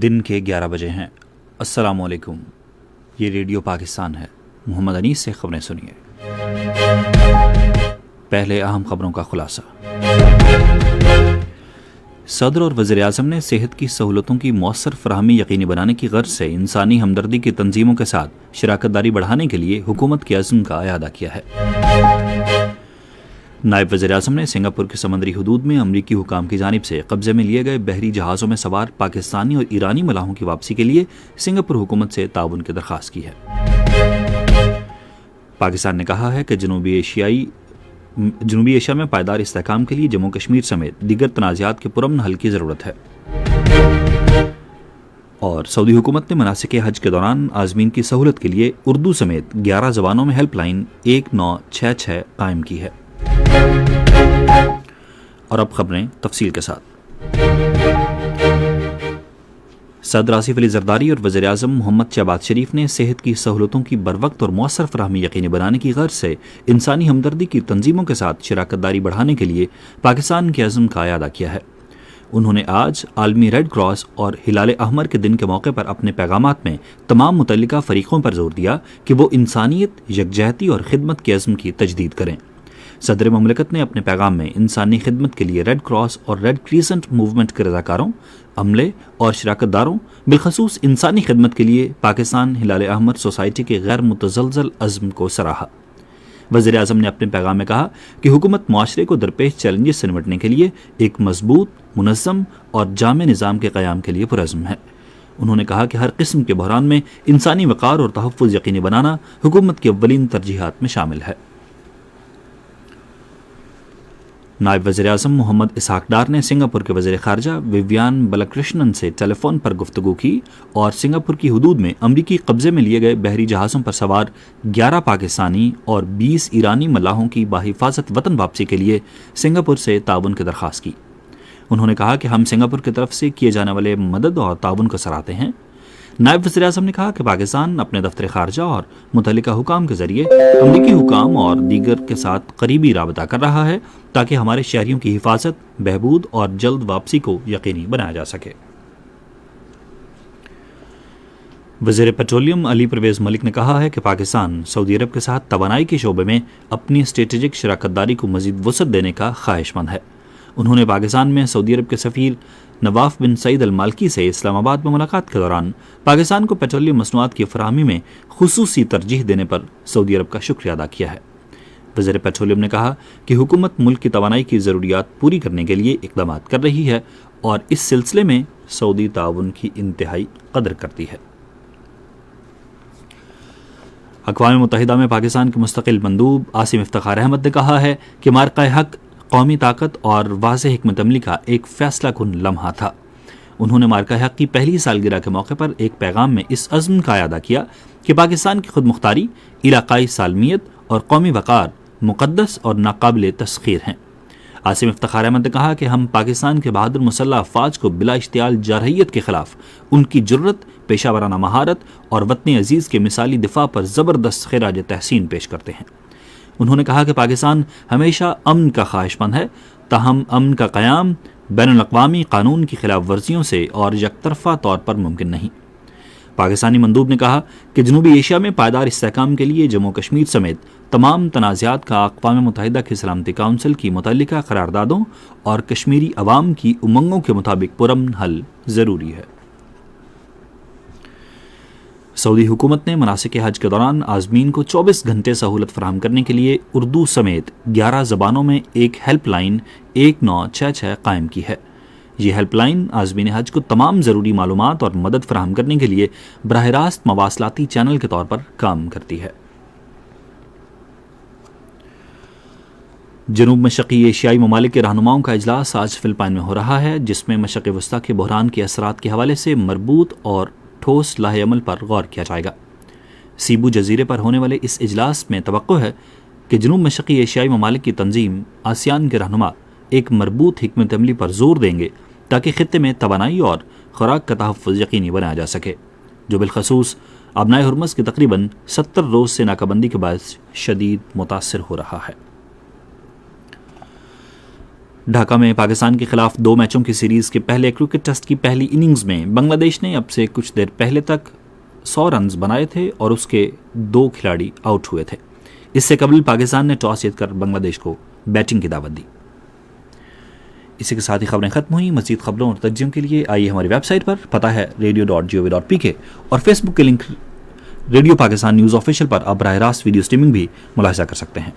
دن کے 11 بجے ہیں۔ السلام علیکم، یہ ریڈیو پاکستان ہے۔ محمد انیس سے خبریں سنیے۔ پہلے اہم خبروں کا خلاصہ۔ صدر اور وزیر اعظم نے صحت کی سہولتوں کی مؤثر فراہمی یقینی بنانے کی غرض سے انسانی ہمدردی کی تنظیموں کے ساتھ شراکت داری بڑھانے کے لیے حکومت کے عزم کا اعادہ کیا ہے۔ نائب وزیر اعظم نے سنگاپور کی سمندری حدود میں امریکی حکام کی جانب سے قبضے میں لیے گئے بحری جہازوں میں سوار پاکستانی اور ایرانی ملاحوں کی واپسی کے لیے سنگاپور حکومت سے تعاون کی درخواست کی ہے۔ پاکستان نے کہا ہے کہ جنوبی ایشیا میں پائیدار استحکام کے لیے جموں کشمیر سمیت دیگر تنازعات کے پرامن حل کی ضرورت ہے۔ اور سعودی حکومت نے مناسک حج کے دوران عازمین کی سہولت کے لیے اردو سمیت 11 زبانوں میں ہیلپ لائن 1966 قائم کی ہے۔ اور اب خبریں تفصیل کے ساتھ۔ صدر آصف علی زرداری اور وزیر اعظم محمد شہباز شریف نے صحت کی سہولتوں کی بروقت اور مؤثر فراہمی یقینی بنانے کی غرض سے انسانی ہمدردی کی تنظیموں کے ساتھ شراکت داری بڑھانے کے لیے پاکستان کے عزم کا اعادہ کیا ہے۔ انہوں نے آج عالمی ریڈ کراس اور ہلال احمر کے دن کے موقع پر اپنے پیغامات میں تمام متعلقہ فریقوں پر زور دیا کہ وہ انسانیت، یکجہتی اور خدمت کے عزم کی تجدید کریں۔ صدر مملکت نے اپنے پیغام میں انسانی خدمت کے لیے ریڈ کراس اور ریڈ کریسنٹ موومنٹ کے رضاکاروں، عملے اور شراکت داروں، بالخصوص انسانی خدمت کے لیے پاکستان ہلال احمر سوسائٹی کے غیر متزلزل عزم کو سراہا۔ وزیر اعظم نے اپنے پیغام میں کہا کہ حکومت معاشرے کو درپیش چیلنجز سے نمٹنے کے لیے ایک مضبوط، منظم اور جامع نظام کے قیام کے لیے پرعزم ہے۔ انہوں نے کہا کہ ہر قسم کے بحران میں انسانی وقار اور تحفظ یقینی بنانا حکومت کی اولین ترجیحات میں شامل ہے۔ نائب وزیر اعظم محمد اسحاق ڈار نے سنگاپور کے وزیر خارجہ ویویان بلاکرشنن سے ٹیلی فون پر گفتگو کی اور سنگاپور کی حدود میں امریکی قبضے میں لیے گئے بحری جہازوں پر سوار 11 پاکستانی اور 20 ایرانی ملاحوں کی بحفاظت وطن واپسی کے لیے سنگاپور سے تعاون کی درخواست کی۔ انہوں نے کہا کہ ہم سنگاپور کی طرف سے کیے جانے والے مدد اور تعاون کو سراہتے ہیں۔ نائب وزیر اعظم نے کہا کہ پاکستان اپنے دفتر خارجہ اور متعلقہ حکام کے ذریعے امریکی حکام اور دیگر کے ساتھ قریبی رابطہ کر رہا ہے تاکہ ہمارے شہریوں کی حفاظت، بہبود اور جلد واپسی کو یقینی بنایا جا سکے۔ وزیر پیٹرولیم علی پرویز ملک نے کہا ہے کہ پاکستان سعودی عرب کے ساتھ توانائی کے شعبے میں اپنی اسٹریٹجک شراکت داری کو مزید وسعت دینے کا خواہش مند ہے۔ انہوں نے پاکستان میں سعودی عرب کے سفیر نواف بن سعید المالکی سے اسلام آباد میں ملاقات کے دوران پاکستان کو پیٹرولیم مصنوعات کی فراہمی میں خصوصی ترجیح دینے پر سعودی عرب کا شکریہ ادا کیا ہے۔ وزیر پیٹرولیم نے کہا کہ حکومت ملک کی توانائی کی ضروریات پوری کرنے کے لیے اقدامات کر رہی ہے اور اس سلسلے میں سعودی تعاون کی انتہائی قدر کرتی ہے۔ اقوام متحدہ میں پاکستان کے مستقل مندوب عاصم افتخار احمد نے کہا ہے کہ مارکہ حق قومی طاقت اور واضح حکمت عملی کا ایک فیصلہ کن لمحہ تھا۔ انہوں نے مارکہ حق کی پہلی سالگرہ کے موقع پر ایک پیغام میں اس عزم کا اعادہ کیا کہ پاکستان کی خود مختاری، علاقائی سالمیت اور قومی وقار مقدس اور ناقابل تسخیر ہیں۔ عاصم افتخار احمد نے کہا کہ ہم پاکستان کے بہادر مسلح افواج کو بلا اشتعال جارحیت کے خلاف ان کی جرت، پیشہ ورانہ مہارت اور وطن عزیز کے مثالی دفاع پر زبردست خراج تحسین پیش کرتے ہیں۔ انہوں نے کہا کہ پاکستان ہمیشہ امن کا خواہش مند ہے، تاہم امن کا قیام بین الاقوامی قانون کی خلاف ورزیوں سے اور یک طرفہ طور پر ممکن نہیں۔ پاکستانی مندوب نے کہا کہ جنوبی ایشیا میں پائیدار استحکام کے لیے جموں کشمیر سمیت تمام تنازعات کا اقوام متحدہ کی سلامتی کونسل کی متعلقہ قراردادوں اور کشمیری عوام کی امنگوں کے مطابق پرامن حل ضروری ہے۔ سعودی حکومت نے مناسک حج کے دوران عازمین کو 24 گھنٹے سہولت فراہم کرنے کے لیے اردو سمیت 11 زبانوں میں ایک ہیلپ لائن 1966 قائم کی ہے۔ یہ ہیلپ لائن عازمین حج کو تمام ضروری معلومات اور مدد فراہم کرنے کے لیے براہ راست مواصلاتی چینل کے طور پر کام کرتی ہے۔ جنوب مشرقی ایشیائی ممالک کے رہنماؤں کا اجلاس آج فلپائن میں ہو رہا ہے، جس میں مشرق وسطیٰ کے بحران کے اثرات کے حوالے سے مربوط اور ٹھوس لاہ عمل پر غور کیا جائے گا۔ سیبو جزیرے پر ہونے والے اس اجلاس میں توقع ہے کہ جنوب مشرقی ایشیائی ممالک کی تنظیم آسیان کے رہنما ایک مربوط حکمت عملی پر زور دیں گے تاکہ خطے میں توانائی اور خوراک کا تحفظ یقینی بنایا جا سکے، جو بالخصوص ابنائے ہرمز کی تقریباً 70 روز سے ناکہ بندی کے باعث شدید متاثر ہو رہا ہے۔ ڈھاکہ میں پاکستان کے خلاف 2 میچوں کی سیریز کے پہلے کرکٹ ٹیسٹ کی پہلی اننگز میں بنگلہ دیش نے اب سے کچھ دیر پہلے تک 100 رنز بنائے تھے اور اس کے 2 کھلاڑی آؤٹ ہوئے تھے. اس سے قبل پاکستان نے ٹاس جیت کر بنگلہ دیش کو بیٹنگ کی دعوت دی. اسی کے ساتھ ہی خبریں ختم ہوئیں. مزید خبروں اور تجزیوں کے لیے آئیے ہماری ویب سائٹ پر، پتہ ہے radio.gov.pk، اور فیس بک کے link radio Pakistan news official پر آپ براہ راست ویڈیو سٹریمنگ بھی ملاحظہ کر سکتے ہیں.